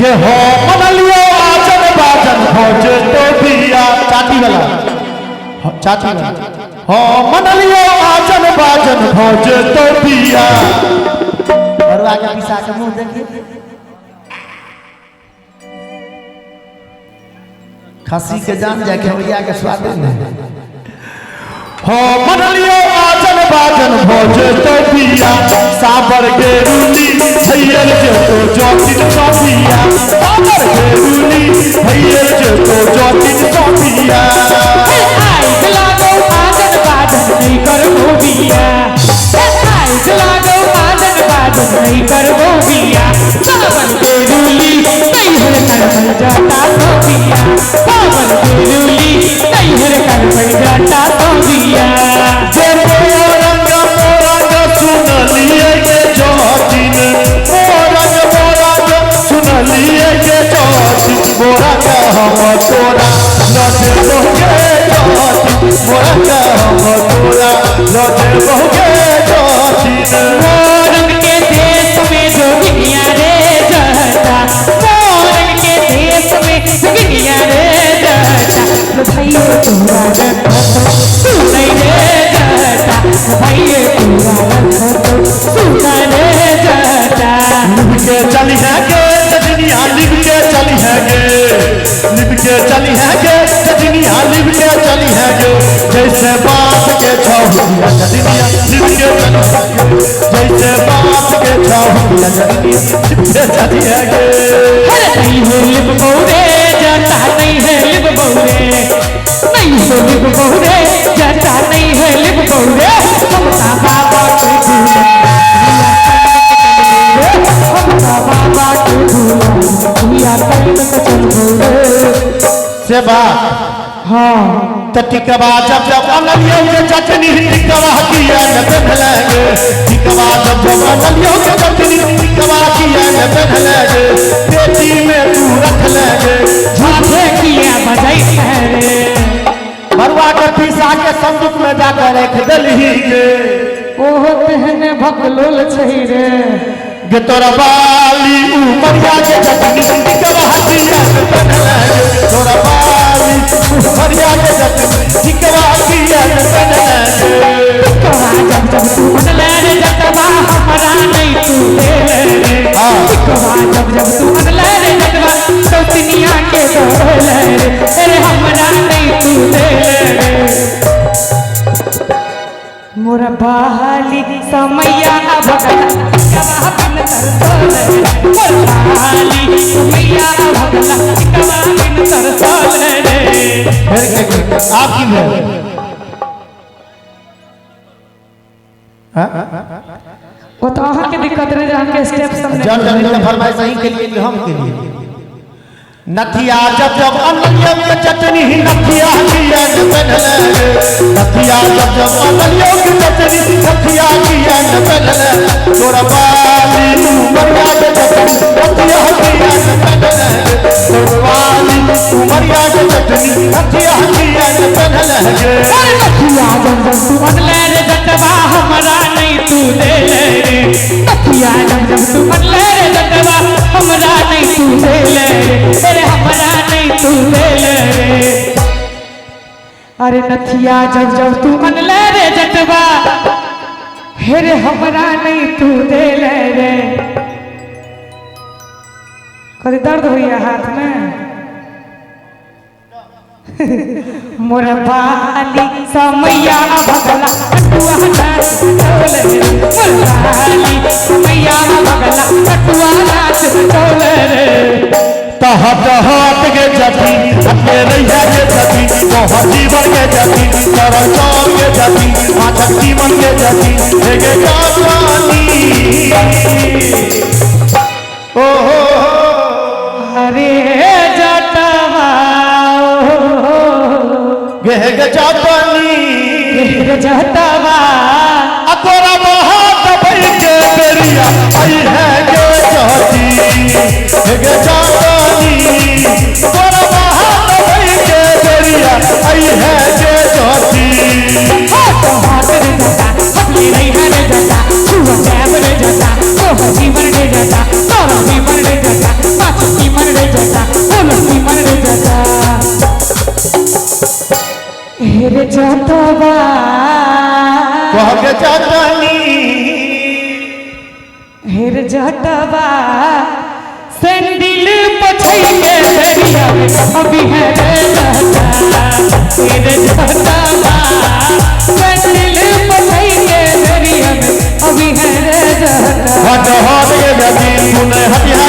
गे हो मनलियो आजन बाजन भोज तो दिया चाची वाला चाची वाला हो मनलियो आजन बाजन भोज तो दिया और आगे पिसा के मुंह देखिए खसी के जान जाए खेवड़िया के स्वाद में हो मनलियो आजन बाजन भोज तो दिया साबर के रूली भैयर जो तो जोतिन सोफिया साबर के रूली भैयर जो तो जोतिन सोफिया आइज लागो आजन बाजन नहीं करबो बिया आइज लागो आजन बाजन नहीं करबो बिया साबर के रूली नहीं हर कर बन जाता सोफिया साबर के रूली नहीं हर कर बन जाता सोफिया जे मोरंग सुन लिए के जोतिन मोरंग सुन लिए के जोतिन मोरंग हम तोरा लौटे बहुगे जोतिन मोरंग हम तोरा लौटे बहुगे जोतिन मोरंग के देश में जोगिनिया रे जहता मोरंग के देश में जोगिनिया रे जहता भैया तोरा सुनाई रे जहता भैया तोरा सुनाई रे जहता लिप के चली है के सजनिया लिप के चली है के लिप के चली है के सजनिया लिप के चली है के जैसे बात के छौड़िया सजनिया लिप के चली है के जैसे बात के छौड़िया सजनिया लिप के चली है के हर नहीं है लिप बहुरे जाता नहीं है लिप बहुरे नहीं है लिप बहुरे जाता नहीं है लिप बहुरे ममता बाबा के ममता बाबा के दुनिया कल चल बहुरे सेवा हाँ टिकवा जब जब अनलियों के चटनी टिकवा किया न पहलेंगे टिकवा जब जब अनलियों के चटनी टिकवा किया न पहलेंगे पेटी में तू रख लेंगे झांझे किया बजाई रे मरुआ के पीसा के संदूक में जाकर रख दलही के ओह तहने भकलोल छही रे गे तोरा बाली उमरिया के चटनी टिकवा किया न पहलेंगे तोरा बाली उमरिया के चटनी टिकवा किया न पहलेंगे टिकवा जब जब तू अनले रे जटवा हमरा नहीं तू ले रे टिकवा जब जब तू अनले रे जटवा तो दुनिया के डोले रे हमरा नहीं तू ले रे मोरा बहाली समैया भगला कवा बिन तरसोले मोरा बहाली समैया भगला कवा बिन तरसोले रे आपकी है वो तो अहाँ के दिक्कत रहे जहाँ के स्टेप समझ जन जन के फरमाइश सही के लिए हम के लिए नथिया जब जब अनलियों के चटनी नथिया किया न पहले नथिया जब जब अनलियों के चटनी नथिया किया न पहले तोरा बाली उमरिया के चटनी नथिया किया न पहले तोरा बाली उमरिया के चटनी नथिया किया न पहले नथिया जब जब तू अनले रे जटवा हमरा नहीं तू ले ले रे नथिया जब जब तू अनले रे जटवा हमरा नहीं तू ले ले रे हमरा नहीं तू ले ले रे अरे नथिया जब जब तू अनले रे जटवा हेरे हमरा नहीं तू दे ले रे कभी दर्द हुई हाथ में मोर बाली समैया भगला कटुआ नाच डोले मोर बाली समैया भगला कटुआ नाच डोले रे तहत हाथ के जती अपने रैया के जती तोह जीवन के जती तरह चौक के जती माथक जीवन के जती हेगे कानी ओ अरे जटवा गेगे जापानी जटवा अतोरा बहुत भई के बेरिया आई है गे जाती हेगे जापानी तोरा बहुत भई के बेरिया आई है गे जाती हाथ रे जटा अपनी नहीं है रे जटा छुआ कैब रे जटा ओ जीवन रे जटा तोरा जीवन रे जटा हेर जटवा कह के चटनी हेर जटवा सैंडल पछई के दरिया में अभी है रहता हेर जटवा सैंडल पछई के दरिया में अभी है रहता हट हट के जमीन सुने हटिया